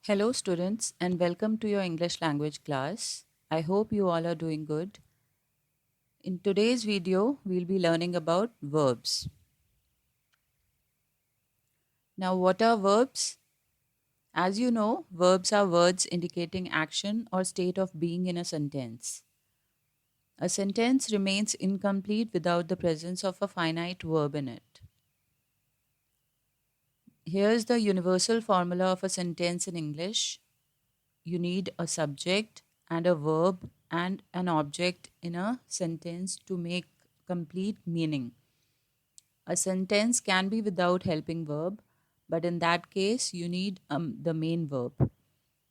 Hello, students, and welcome to your English language class. I hope you all are doing good. In today's video, we'll be learning about verbs. Now, what are verbs? As you know, verbs are words indicating action or state of being in a sentence. A sentence remains incomplete without the presence of a finite verb in it. Here's the universal formula of a sentence in English. You need a subject and a verb and an object in a sentence to make complete meaning. A sentence can be without helping verb, but in that case, you need the main verb.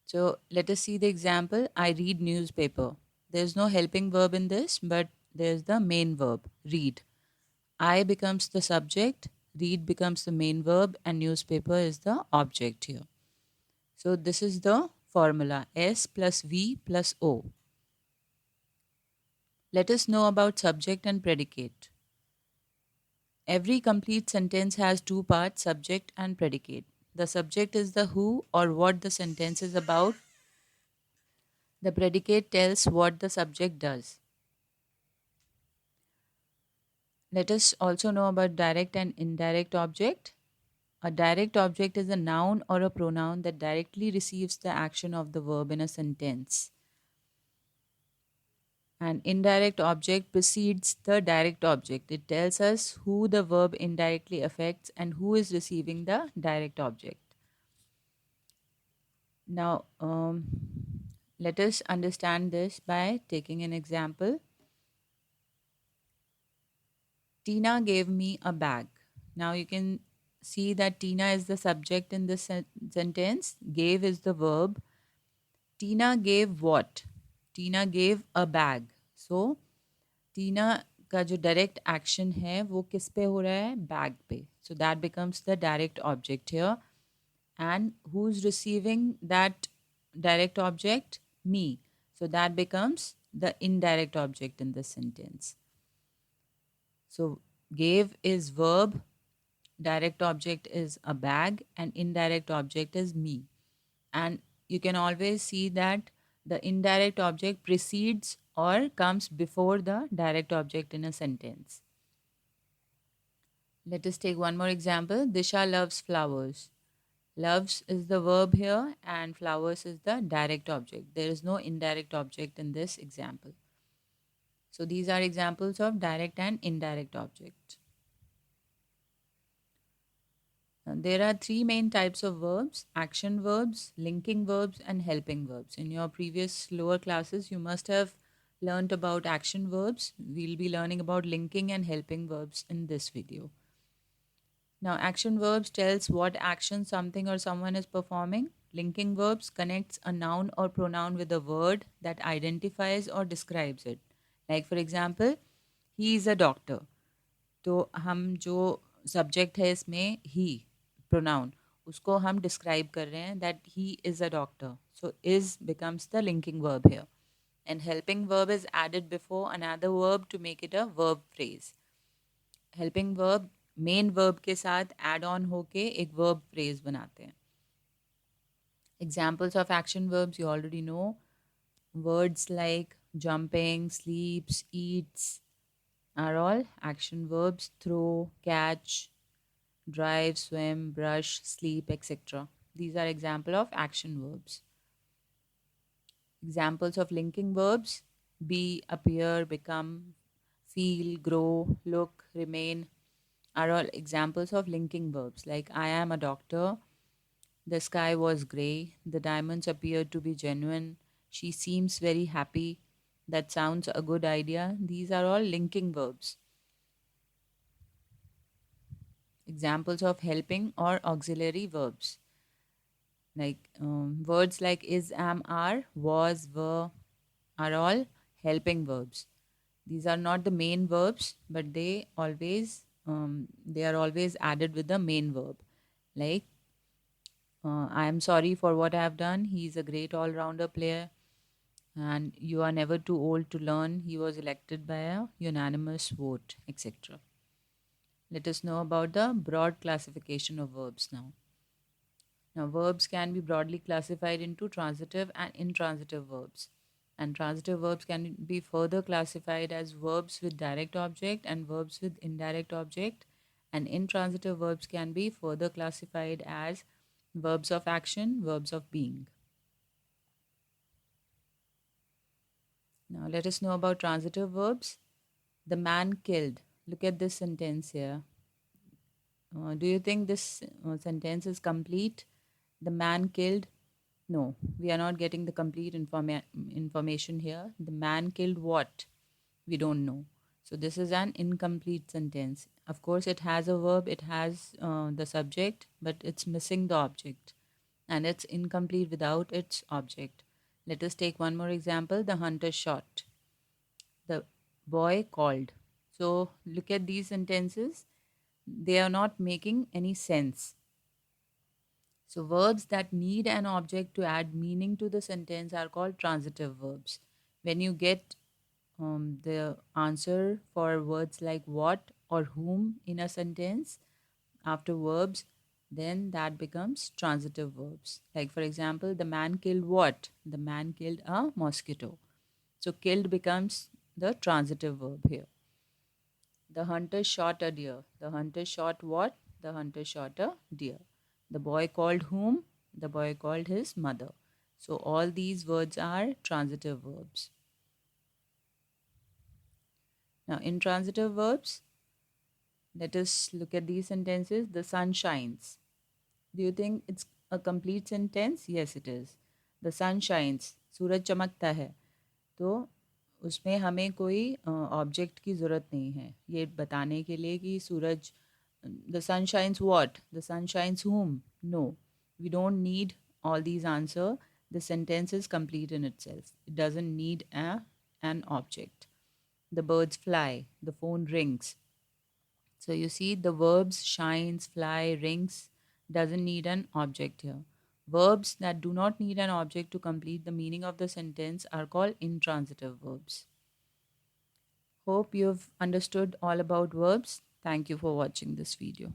So let us see the example. I read newspaper. There's no helping verb in this, but there's the main verb, read. I becomes the subject, read becomes the main verb, and newspaper is the object here. So this is the formula S plus V plus O. Let us know about subject and predicate. Every complete sentence has two parts, subject and predicate. The subject is the who or what the sentence is about. The predicate tells what the subject does. Let us also know about direct and indirect object. A direct object is a noun or a pronoun that directly receives the action of the verb in a sentence. An indirect object precedes the direct object. It tells us who the verb indirectly affects and who is receiving the direct object. Now, let us understand this by taking an example. Tina gave me a bag. Now, you can see that Tina is the subject in this sentence. Gave is the verb. Tina gave what? Tina gave a bag. So, टीना का जो direct action है वो किस पे हो रहा है bag पे so that becomes the direct object here and who is receiving that direct object me so that becomes the indirect object in this sentence so gave is verb, direct object is a bag, and indirect object is me. And you can always see that the indirect object precedes or comes before the direct object in a sentence. Let us take one more example. Disha loves flowers. Loves is the verb here and flowers is the direct object. There is no indirect object in this example. So these are examples of direct and indirect object. There are three main types of verbs: action verbs, linking verbs, and helping verbs. In your previous lower classes, you must have learned about action verbs. We'll be learning about linking and helping verbs in this video. Now, action verbs tells what action something or someone is performing. Linking verbs connects a noun or pronoun with a word that identifies or describes it. Like for example, he is a doctor. तो हम जो subject है इसमें ही pronoun उसको हम describe कर रहे हैं that he is a doctor so is becomes the linking verb here and helping verb is added before another verb to make it a verb phrase helping verb main verb के साथ add on होके एक verb phrase बनाते हैं examples of action verbs you already know words like jumping, sleeps, eats are all action verbs: throw, catch, drive, swim, brush, sleep, etc. These are example of action verbs. Examples of linking verbs: be, appear, become, feel, grow, look, remain are all examples of linking verbs. Like I am a doctor, the sky was grey, the diamonds appeared to be genuine, she seems very happy, that sounds a good idea. These are all linking verbs. Examples of helping or auxiliary verbs like words like is, am, are, was, were are all helping verbs. These are not the main verbs, but they are always added with the main verb. Like I am sorry for what I have done. He is a great all-rounder player, and you are never too old to learn. He was elected by a unanimous vote, etc. Let us know about the broad classification of verbs now. Now, verbs can be broadly classified into transitive and intransitive verbs. And transitive verbs can be further classified as verbs with direct object and verbs with indirect object. And intransitive verbs can be further classified as verbs of action, verbs of being. Now, let us know about transitive verbs. The man killed. Look at this sentence here. Do you think this sentence is complete? The man killed. No, we are not getting the complete information here. The man killed what? We don't know. So this is an incomplete sentence. Of course, it has a verb, it has the subject, but it's missing the object. And it's incomplete without its object. Let us take one more example. The hunter shot. The boy called. So look at these sentences. They are not making any sense. So, verbs that need an object to add meaning to the sentence are called transitive verbs. When you get the answer for words like what or whom in a sentence after verbs, then that becomes transitive verbs. Like, for example, the man killed what? The man killed a mosquito. So, killed becomes the transitive verb here. The hunter shot a deer. The hunter shot what? The hunter shot a deer. The boy called whom? The boy called his mother. So all these words are transitive verbs. Now, intransitive verbs, let us look at these sentences. The sun shines. Do you think it's a complete sentence? Yes, it is. The sun shines. सूरज चमकता है. तो उसमें हमें कोई object की ज़रूरत नहीं है ये बताने के लिए कि सूरज the sun shines what the sun shines whom no we don't need all these answer the sentence is complete in itself it doesn't need an object the birds fly the phone rings so you see the verbs shines fly rings doesn't need an object here verbs that do not need an object to complete the meaning of the sentence are called intransitive verbs. Hope you've understood all about verbs. Thank you for watching this video.